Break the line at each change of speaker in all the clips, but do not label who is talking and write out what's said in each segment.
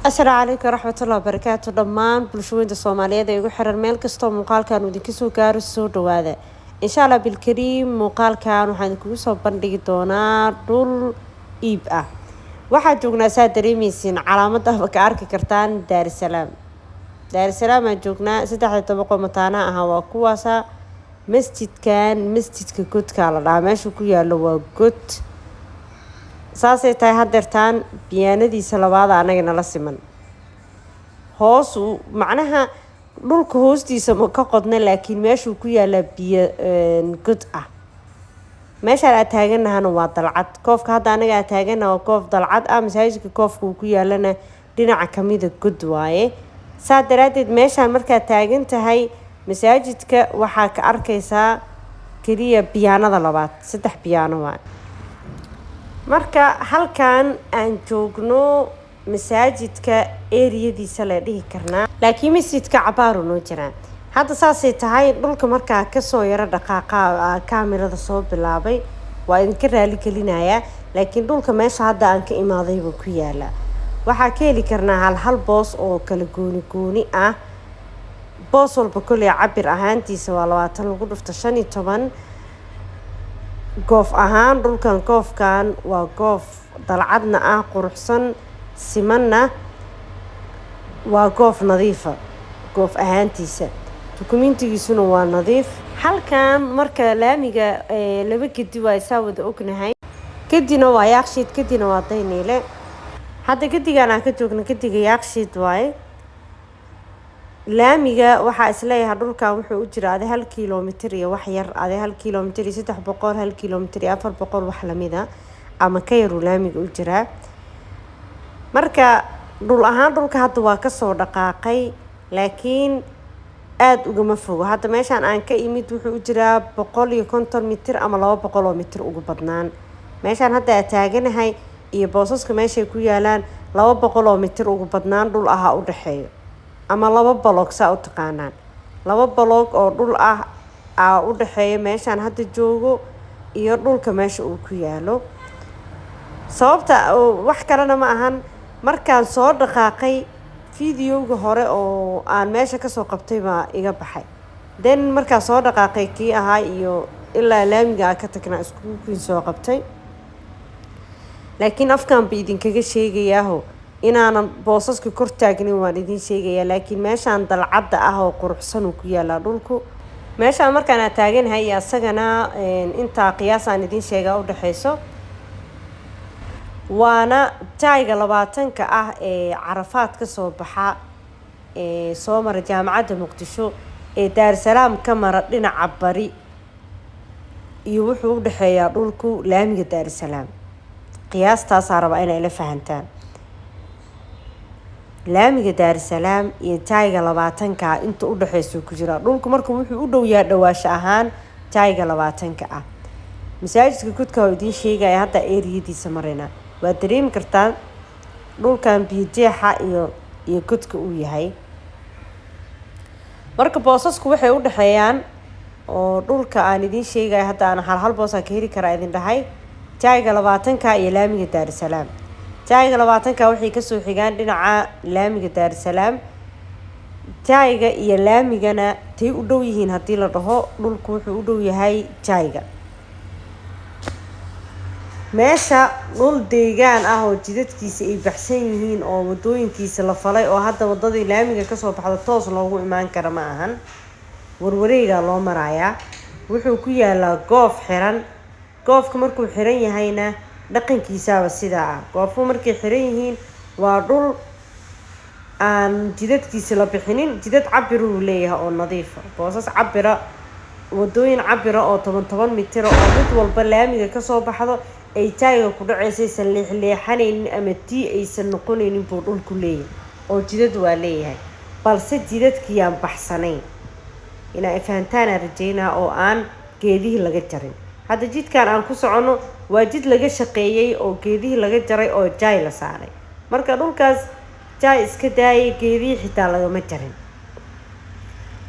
السلام عليكم ورحمة الله وبركاته دمان bulshooyinka Soomaaliyeed ee ugu xiran meel kasto muuqaalkan uu idinka soo gaaro soo dhawaada insha Allah bil kariim muuqaalkan waxaan idinku soo bandhigi doonaa dhul iib ah waxa joognaa saa dareemaysiin calaamada ka arki kartaan Daar es Salaam aan joognaa 13 mataana ah waa kuwaasa masjidka godka la dhahaa meesha ku yaalo waa god saasay tahay hadeertaan biyaanadiisa labaad anaga nala siman hoos macnaha dhulka hoostiisa ma ka qodna laakiin meesha ku yaala biyo god ah meesha aad taaganahana waa dalcad koofka hadda anaga aad taaganahay waa koof dalcad ah masaajidka koofka uu ku yaalana dhinaca kamida god waaye saa daraadeed meeshaan markaa taagan tahay masaajidka waxaa ka arkaysaa kaliya biyaanada labaad 3 biyaano waa marka halkan aan joogno masaajidka area-diisa la dhihi karnaa laakiin masjidka cabaaru noo jiraan hadda saasay tahay dhulka markaa ka soo yara dhaqaaqa kaamirada soo bilaabay waa idinka raali gelinayaa laakiin dhulka meesha hadda aan ka imaaday buu ku yaala waxaa ka heli karnaa hal boos oo kala gooni ah boos walba kulli cabir ahaantiisa waa 20 lagu dhufto 15 goof ahaan dhulkan goofkan waa goof dalcadna ah quruxsan simanna waa goof nadiifa goof ahaantiisa dukumiintigiisuna waa nadiif halkan marka laamiga laba gedi waa isaa wada ognahay gedina waa yaaqshiid gedina waa dayniile hadda gedigan aan ka joogno gediga yaaqshiid waaye laamiga waxa isleeyahay dhulkan wuxuu u jiraa 1 kiiloomitir iyo wax yar 1 kiiloomitir iyo 300 1 kiiloomitir iyo 400 wax lamida ama ka yar laamiga u jiraa marka dhul ahaan dhulka hadda waa ka soo dhaqaaqay laakiin aad ugama fogo hadda meeshaan aan ka imid wuxuu u jiraa 150 mitir ama 200 mitir ugu badnaan meeshaan hadda aad taaganahay iyo boosaska meesha ku yaalaan 200 mitir ugu badnaan dhul aha u dhaxeeyo ama 2 block saa u taqaanaan 2 block oo dhul ah u dhaxeeyo meeshaan hadda joogo iyo dhulka meesha uu ku yaalo sababta wax kalena ma ahan markaan soo dhaqaaqay fiidiyowga hore oo aan meesha ka soo qabtay baa iga baxay then markaan soo dhaqaaqay kii ahaa iyo ilaa laamiga ka tagnaa isku soo qabtay laakiin afkaan ba idinkaga sheegayaa inaanan boosaska kor taagnin waan idin sheegayaa laakiin meeshaan dalcadda ah oo quruxsan uu ku yaala dhulku meeshaan markaan aad taaganahay asagana inta qiyaasaan idin sheegaa u dhaxayso waana taayga 20ka ah ee Carafaad ka soo baxa ee soo mara jaamacadda Muqdisho ee Daar es Salaam ka mara dhinaca bari iyo wuxuu u dhaxeeyaa dhulku laamiga Daar es Salaam qiyaastaas araba inay la fahantaan laamiga Daar es Salaam iyo taayga 20ka inta u dhaxayso ku jira dhulku markuu wuxuu u dhow yahay dhawaasho ahaan taayga 20ka ah masaajidka gudka oo idin sheegay hadda area-diisa marina waa dareemi kartaan dhulkan biyaha iyo gudka uu yahay marka boosasku waxay u dhaxeeyaan oo dhulka aan idin sheegay hadda aan hal boos ka heli karaa idin dhahay taayga 20ka iyo laamiga Daar es Salaam taayga 20ka waxay ka soo xigaan dhinaca laamiga Daar es Salaam taayga iyo laamigana tay u dhow yihiin hadii la dhaho dhulku wuxuu u dhow yahay taayga meesha dhul deegaan ah oo jidadkiisa ay baxsan yihiin oo wadooyinkiisa la falay oo hadda wadadii laamiga ka soo baxdo toos loogu imaan kara ma ahan warwareega loo marayaa wuxuu ku yaalaa goof xiran goofka markuu xiran yahayna dhaqankiisaba sida ah goofku markay xiran yihiin waa dhul aan jidadkiisa la bixinin jidad cabir uu leeyahay oo nadiif ah boosas cabira wadooyin cabira oo 10 mitir oo mid walba laamiga ka soo baxdo ay taayga ku dhaceysay leexanaynin ama tii aysan noqonaynin buu dhulku leeyahay oo jidad waa leeyahay balse jidadkii aan baxsanayn ina fahantaan rajeynaa oo aan geedihii laga jarin hadda jidkan aan ku socono waa jid laga shaqeeyay oo geedihii laga jaray oo jaay la saaray marka dhulkaas jaay iska daayay geedihii xitaa laga ma jarin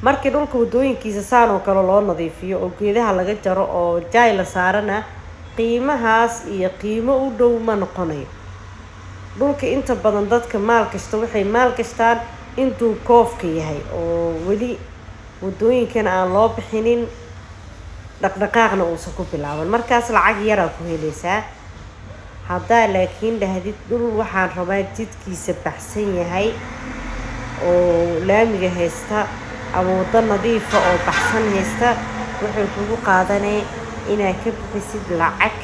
markii dhulka wadooyinkiisa saan oo kale loo nadiifiyo oo geedaha laga jaro oo jaay la saarana qiimahaas iyo qiimo u dhow ma noqonayo dhulka inta badan dadka maal kasta waxay maal kastaan intuu koofka yahay oo weli wadooyinkana aan loo bixinin dhaqdhaqaaqna uusan ku bilaaban markaas lacag yar aad ku helaysaa haddaa laakiin dhahdid dhul waxaan rabaa jidkiisa baxsan yahay oo laamiga haysta ama waddo nadiifa oo baxsan haysta wuxuu kugu qaadanay inaad ka bixisid lacag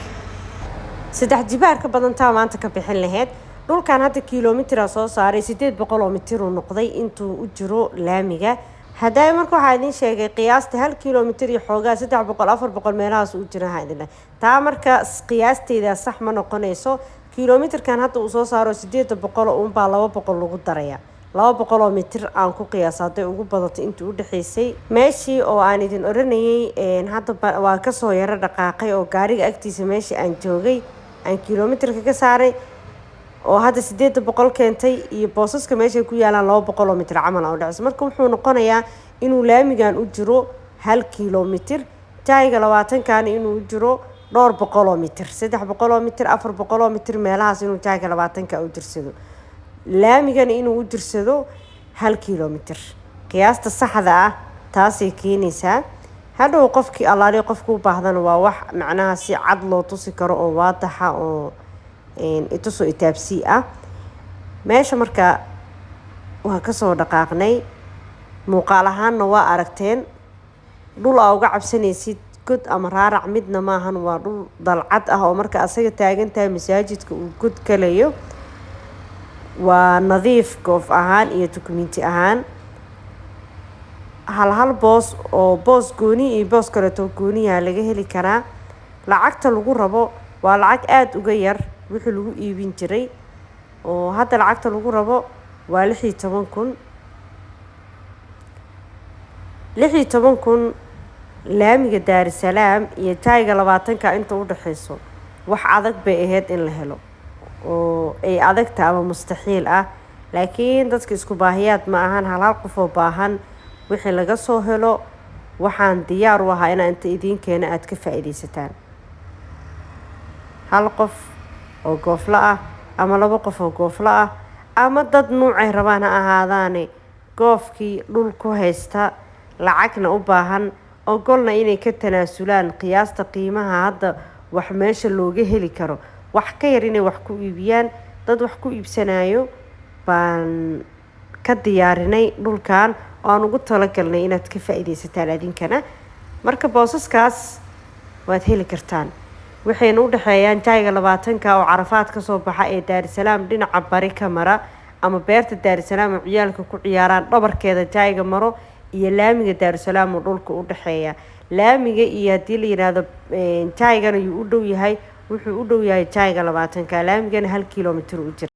3 jibaar ka badan taa maanta ka bixin lahayd dhulkan hadda kiiloomitir soo saaray 800 oo mitir uu noqday intuu u jiro laamiga haddii marka waxa idin sheegay qiyaasta 1 kiiloomitir iyo xoogaa 300 400 meelahaas u jira haydina taa marka qiyaasteeda sax ma noqonayso kiiloomitirkan hadda uu soo saaro 800 oo baa 200 lagu daraya 200 oo mitir aan ku qiyaasaday ugu badato intuu u dhaxaysay meeshii oo aan idin oranayay hadda waa ka soo yara dhaqaaqay oo gaariga agtiisa meeshii aan joogay aan kiiloomitirka ka saaray oo hadda 800 keentay iyo boosaska meesha ku yaalaan 200 oo mitir camal oo dhacis marka wuxuu noqonayaa inuu laamigan u jiro 1 kiiloomitir taayga 20 kan inuu jiro 200 oo mitir 300 oo mitir 400 oo mitir meelahaas inuu taayga 20 ka u jirsado laamigan inuu u jirsado 1 kiiloomitir qiyaasta saxda ah taasay keenaysaa hadhow qofkii allaali qofku u baahdana waa wax macnaha si cad loo tusi karo oo waadaxa oo ituso itaabsi ah meesha marka waa ka soo dhaqaaqnay muuqaal ahaanna waa aragteen dhul aa uga cabsanaysid god ama raarac midna maahan waa dhul dalcad ah oo marka asaga taagan tahay masaajidka uu god galayo waa nadiif goof ahaan iyo dukumiinti ahaan hal boos oo boos gooni iyo boos kale oo gooniya laga heli karaa lacagta lagu rabo waa lacag aad uga yar wixii lagu iibin jiray oo hadda lacagta lagu rabo waa 16,000 laamiga Daar es Salaam iyo taayga 20 ka inta u dhaxayso wax adag bay ahayd in la helo oo ay adagta ama mustaxiil ah laakiin dadka isku baahiyaad ma ahan hal qof oo baahan wixii laga soo helo waxaan diyaar u ahaa inaan inta idin keena aad ka faa'iideysataan hal qof oo goofla ah ama 2 qof oo goofla ah ama dad nuucay rabaan ha ahaadaane goofkii dhul ku haysta lacagna u baahan oo golna inay ka tanaasulaan qiyaasta qiimaha hadda wax meesha looga heli karo wax ka yar inay wax ku iibiyaan dad wax ku iibsanayo baan ka diyaarinay dhulkan oo aan ugu talagalnay inaad ka faa'iideysataan adinkana marka boosaskaas waad heli kartaan waxayna u dhaxeeyaan taayga 20 ka oo Carafaad ka soo baxa ee Daar es Salaam dhinaca bari ka mara ama beerta Daar es Salaam ciyaalka ku ciyaaraan dhabarkeeda taayga maro iyo laamiga Daar es Salaam oo dhulka u dhaxeeya laamiga iyo hadii la yiraahdo taaygan uu u dhow yahay wuxuu u dhow yahay taayga 20 ka laamigana 1 kiiloomitir u jira